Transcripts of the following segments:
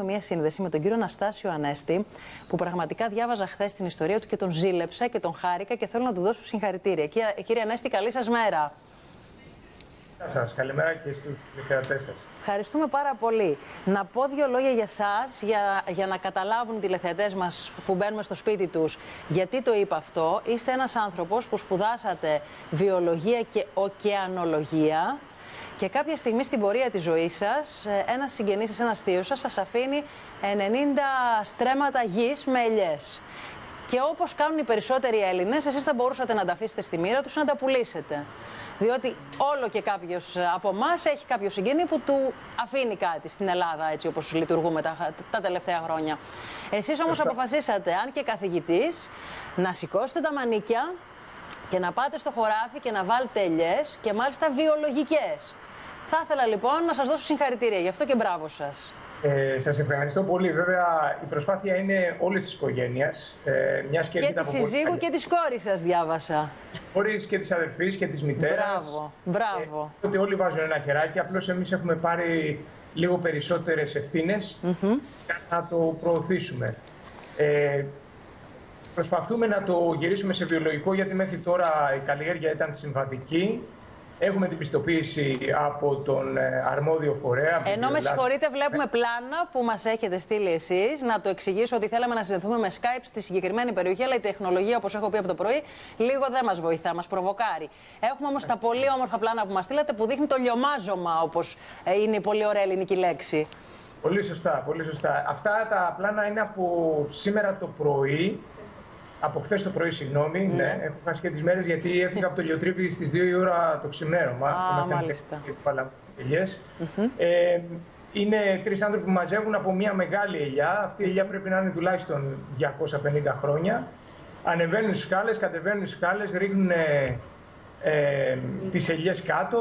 μία σύνδεση με τον κύριο Αναστάσιο Ανέστη, που πραγματικά διάβαζα χθες την ιστορία του και τον ζήλεψα και τον χάρηκα και θέλω να του δώσω συγχαρητήρια. Κύριε Ανέστη, καλή σας μέρα. Γεια σας, καλημέρα και στους τηλεθεατές σας. Ευχαριστούμε πάρα πολύ. Να πω δύο λόγια για σας, για να καταλάβουν οι τηλεθεατές μας που μπαίνουμε στο σπίτι τους γιατί το είπα αυτό. Είστε ένας άνθρωπος που σπουδάσατε βιολογία και ωκεανολογία και κάποια στιγμή στην πορεία της ζωής σας, ένας συγγενής σας, ένας θείος σας, σας αφήνει 90 στρέμματα γης με ελιές. Και όπως κάνουν οι περισσότεροι Έλληνες, εσείς θα μπορούσατε να τα αφήσετε στη μοίρα τους, να τα πουλήσετε. Διότι όλο και κάποιος από εμάς έχει κάποιο συγγενή που του αφήνει κάτι στην Ελλάδα, έτσι όπως λειτουργούμε τα τελευταία χρόνια. Εσείς όμως αποφασίσατε, αν και καθηγητής, να σηκώσετε τα μανίκια και να πάτε στο χωράφι και να βάλετε ελιές και μάλιστα βιολογικές. Θα ήθελα λοιπόν να σας δώσω συγχαρητήρια γι' αυτό και μπράβο σας. Σας ευχαριστώ πολύ. Βέβαια, η προσπάθεια είναι όλης της οικογένειας. Και της συζύγου και της κόρης σας διάβασα. Της κόρης και της αδερφής και της μητέρας. Μπράβο, μπράβο. Ότι όλοι βάζουν ένα χεράκι, απλώς εμείς έχουμε πάρει λίγο περισσότερες ευθύνες για να το προωθήσουμε. Προσπαθούμε να το γυρίσουμε σε βιολογικό, γιατί μέχρι τώρα η καλλιέργεια ήταν συμβατική. Έχουμε την πιστοποίηση από τον αρμόδιο φορέα. Ενώ με συγχωρείτε, βλέπουμε πλάνα που μας έχετε στείλει εσείς. Να το εξηγήσω ότι θέλαμε να συνδεθούμε με Skype στη συγκεκριμένη περιοχή, αλλά η τεχνολογία, όπως έχω πει από το πρωί, λίγο δεν μας βοηθά, μας προβοκάρει. Έχουμε όμως τα πολύ όμορφα πλάνα που μας στείλατε που δείχνει το λιωμάζωμα, όπως είναι η πολύ ωραία ελληνική λέξη. Πολύ σωστά, πολύ σωστά. Αυτά τα πλάνα είναι από σήμερα το πρωί. Από χθες το πρωί, συγγνώμη. Ναι, έχω χάσει και τις μέρες γιατί έφυγα από το ηλιοτρίπη στις 2 η ώρα το ξημέρωμα. Μάλιστα. Είναι 3 άνθρωποι που μαζεύουν από μια μεγάλη ελιά. Αυτή η ελιά πρέπει να είναι τουλάχιστον 250 χρόνια. Ανεβαίνουν στις σκάλες, κατεβαίνουν στις σκάλες, ρίχνουν τις ελιές κάτω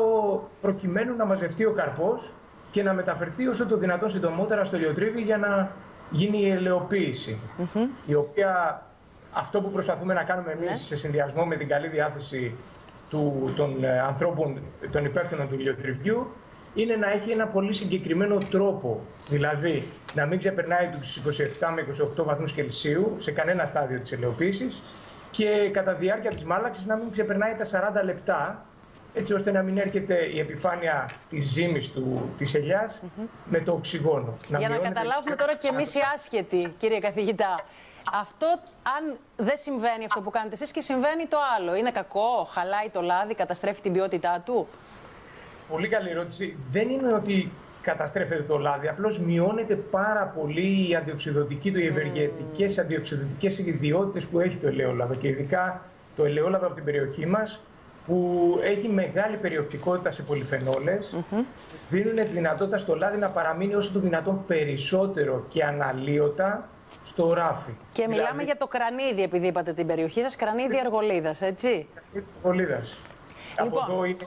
προκειμένου να μαζευτεί ο καρπός και να μεταφερθεί όσο το δυνατόν συντομότερα στο ηλιοτρίπη για να γίνει η ελαιοποίηση. Η οποία... Αυτό που προσπαθούμε να κάνουμε εμείς σε συνδυασμό με την καλή διάθεση των ανθρώπων, των υπεύθυνων του ηλιοτρυπιού, είναι να έχει ένα πολύ συγκεκριμένο τρόπο. Δηλαδή, να μην ξεπερνάει τους 27 με 28 βαθμούς Κελσίου σε κανένα στάδιο της ελαιοποίησης και κατά διάρκεια της μάλαξης να μην ξεπερνάει τα 40 λεπτά, έτσι ώστε να μην έρχεται η επιφάνεια της ζύμης της ελιάς με το οξυγόνο. Για να καταλάβουμε τώρα και εμείς οι άσχετοι, κύριε καθηγητά. Αυτό, αν δεν συμβαίνει αυτό που κάνετε εσείς και συμβαίνει το άλλο, είναι κακό, χαλάει το λάδι, καταστρέφει την ποιότητά του? Πολύ καλή ερώτηση. Δεν είναι ότι καταστρέφεται το λάδι, απλώς μειώνεται πάρα πολύ η αντιοξυδωτική του, οι ευεργετικές αντιοξυδωτικές ιδιότητες που έχει το ελαιόλαδο και ειδικά το ελαιόλαδο από την περιοχή μας, που έχει μεγάλη περιοκτικότητα σε πολυφενόλες, δίνουν τη δυνατότητα στο λάδι να παραμείνει όσο το δυνατόν περισσότερο και αναλύωτα στο ράφι. Και μιλάμε για το κρανίδι, επειδή είπατε την περιοχή σας, κρανίδι Αργολίδας, έτσι. Αργολίδας. Λοιπόν, από εδώ είναι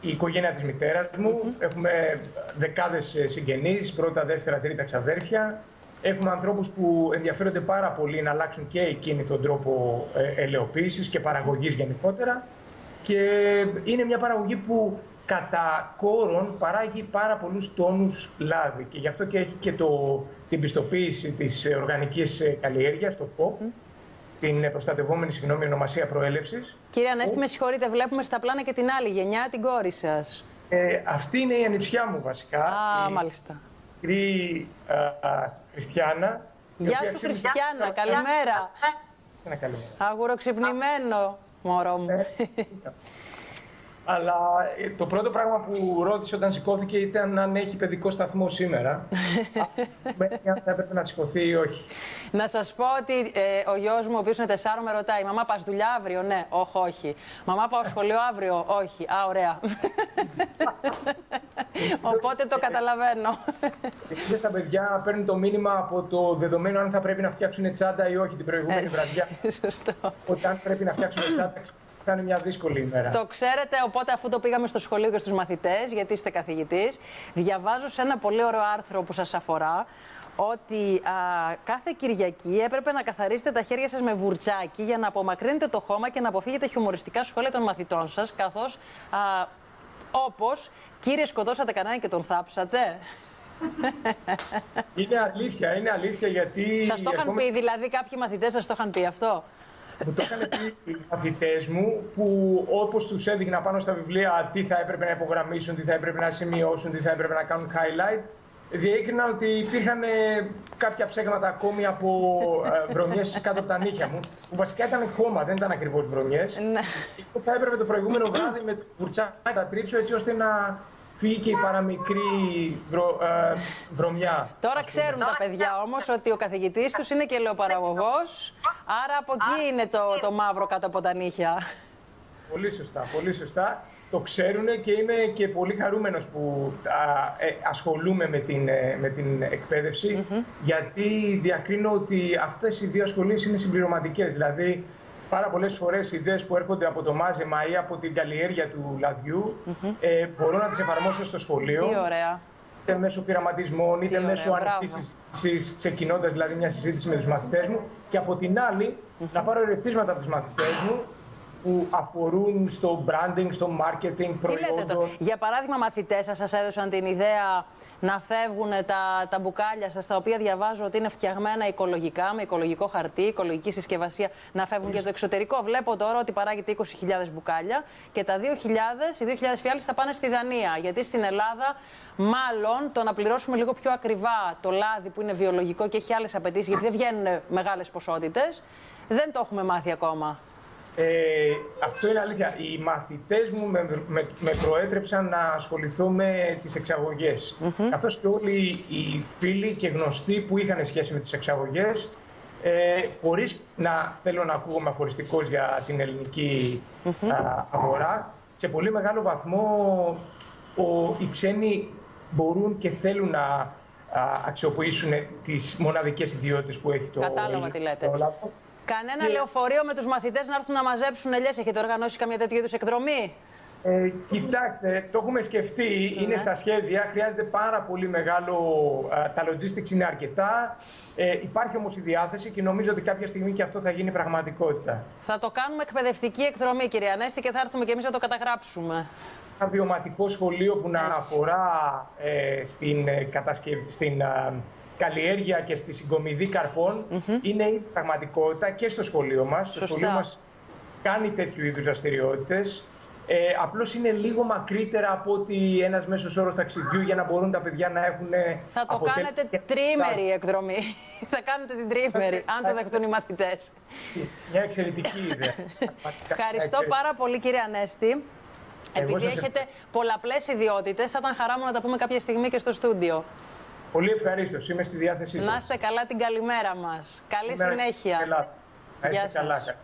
η οικογένεια της μητέρας μου. Έχουμε δεκάδες συγγενείς, πρώτα, δεύτερα, τρίτα ξαδέρφια. Έχουμε ανθρώπους που ενδιαφέρονται πάρα πολύ να αλλάξουν και εκείνη τον τρόπο ελαιοποίησης και παραγωγής γενικότερα. Και είναι μια παραγωγή που κατά κόρον παράγει πάρα πολλούς τόνους λάδι και γι' αυτό και έχει και την πιστοποίηση της οργανικής καλλιέργειας, το ΠΟΠ, την προστατευόμενη ονομασία προέλευσης. Κύριε Ανέστη, με συγχωρείτε, βλέπουμε στα πλάνα και την άλλη γενιά, την κόρη σας. Αυτή είναι η ανιψιά μου βασικά. Μάλιστα. Η Χριστιάνα. Γεια σου Χριστιάνα, καλημέρα. Καλημέρα. Αγουροξυπνημένο, μωρό μου. Αλλά το πρώτο πράγμα που ρώτησε όταν σηκώθηκε ήταν αν έχει παιδικό σταθμό σήμερα. Αν θα έπρεπε να σηκωθεί ή όχι. Να σας πω ότι ο γιος μου, ο οποίος είναι 4, με ρωτάει: Μαμά, πας δουλειά αύριο? Ναι, όχι. Μαμά, πάω σχολείο αύριο? Όχι. Α, ωραία. Οπότε το καταλαβαίνω. Και τα παιδιά παίρνουν το μήνυμα από το δεδομένο αν θα πρέπει να φτιάξουν τσάντα ή όχι την προηγούμενη βραδιά. Σωστό. Όταν πρέπει να φτιάξουν τσάντα, θα είναι μια δύσκολη ημέρα. Το ξέρετε, οπότε αφού το πήγαμε στο σχολείο και στους μαθητές, γιατί είστε καθηγητής, διαβάζω σε ένα πολύ ωραίο άρθρο που σας αφορά ότι κάθε Κυριακή έπρεπε να καθαρίσετε τα χέρια σας με βουρτσάκι για να απομακρύνετε το χώμα και να αποφύγετε χιουμοριστικά σχόλια των μαθητών σας, καθώς όπως, κύριε, σκοτώσατε κανέναν και τον θάψατε. Είναι αλήθεια γιατί... Σας το είχαν πει, δηλαδή κάποιοι μαθητές σας το είχαν πει αυτό? Μου το είχαν πει οι μαθητές μου, που όπως τους έδειχνα πάνω στα βιβλία τι θα έπρεπε να υπογραμμίσουν, τι θα έπρεπε να σημειώσουν, τι θα έπρεπε να κάνουν highlight, διέκριναν ότι υπήρχαν κάποια ψέγματα ακόμη από βρωμιές κάτω από τα νύχια μου, που βασικά ήταν χώμα, δεν ήταν ακριβώς βρωμιές. Θα έπρεπε το προηγούμενο βράδυ με κουρτσάκι να τα τρίψω έτσι ώστε να φύγει και η παραμικρή βρωμιά. Τώρα ξέρουν τα παιδιά όμως ότι ο καθηγητής τους είναι και ελαιοπαραγωγός, άρα από εκεί είναι το μαύρο κάτω από τα νύχια. Πολύ σωστά, πολύ σωστά. Το ξέρουν και είμαι και πολύ χαρούμενος που ασχολούμαι με την εκπαίδευση, γιατί διακρίνω ότι αυτές οι δύο ασχολίες είναι συμπληρωματικές. Δηλαδή, πάρα πολλές φορές οι ιδέες που έρχονται από το μάζεμα ή από την καλλιέργεια του λαδιού μπορώ να τις εφαρμόσω στο σχολείο. Τι ωραία. Είτε μέσω πειραματισμών, είτε μέσω ανοιχτής συζήτησης, ξεκινώντας δηλαδή μια συζήτηση με τους μαθητές μου. Και από την άλλη, να πάρω ερεθίσματα από τους μαθητές μου που αφορούν στο branding, στο marketing, προϊόντων. Για παράδειγμα, μαθητές σας έδωσαν την ιδέα να φεύγουν τα μπουκάλια σας, τα οποία διαβάζω ότι είναι φτιαγμένα οικολογικά, με οικολογικό χαρτί, οικολογική συσκευασία, να φεύγουν για το εξωτερικό. Βλέπω τώρα ότι παράγεται 20.000 μπουκάλια και τα 2.000, οι 2.000 φιάλες θα πάνε στη Δανία. Γιατί στην Ελλάδα, μάλλον το να πληρώσουμε λίγο πιο ακριβά το λάδι που είναι βιολογικό και έχει άλλες απαιτήσεις, γιατί δεν βγαίνουν μεγάλες ποσότητες, δεν το έχουμε μάθει ακόμα. Αυτό είναι αλήθεια. Οι μαθητές μου με προέτρεψαν να ασχοληθώ με τις εξαγωγές. Καθώς και όλοι οι φίλοι και γνωστοί που είχαν σχέση με τις εξαγωγές, χωρίς να θέλω να ακούγομαι αφοριστικός για την ελληνική αγορά, σε πολύ μεγάλο βαθμό οι ξένοι μπορούν και θέλουν να αξιοποιήσουν τις μοναδικές ιδιότητες που έχει το Κατάλαβα τι λέτε. Κανένα Yes. λεωφορείο με τους μαθητές να έρθουν να μαζέψουν ελιές? Έχετε οργανώσει καμία τέτοιου είδους εκδρομή? Κοιτάξτε, το έχουμε σκεφτεί, είναι στα σχέδια, χρειάζεται πάρα πολύ μεγάλο, τα logistics είναι αρκετά, υπάρχει όμως η διάθεση και νομίζω ότι κάποια στιγμή και αυτό θα γίνει πραγματικότητα. Θα το κάνουμε εκπαιδευτική εκδρομή, κύριε Ανέστη, και θα έρθουμε και εμείς να το καταγράψουμε. Ένα βιωματικό σχολείο που να αφορά στην καλλιέργεια και στη συγκομιδή καρπών είναι η πραγματικότητα και στο σχολείο μας. Σωστά. Το σχολείο μας κάνει τέτοιου είδους δραστηριότητες. Απλώς είναι λίγο μακρύτερα από ότι ένας μέσος όρος ταξιδιού για να μπορούν τα παιδιά να έχουν... Θα το κάνετε τρίμερη εκδρομή. Θα κάνετε την τρίμερη, αν το δεχτούν οι μαθητές. Μια εξαιρετική ιδέα. Ευχαριστώ πάρα πολύ, κύριε Ανέστη. Επειδή έχετε πολλαπλές ιδιότητες, θα ήταν χαρά μου να τα πούμε κάποια στιγμή και στο στούντιο. Πολύ ευχαρίστως. Είμαι στη διάθεσή σας. Να είστε καλά, την καλημέρα μας. Καλή συνέχεια. Να είστε καλά.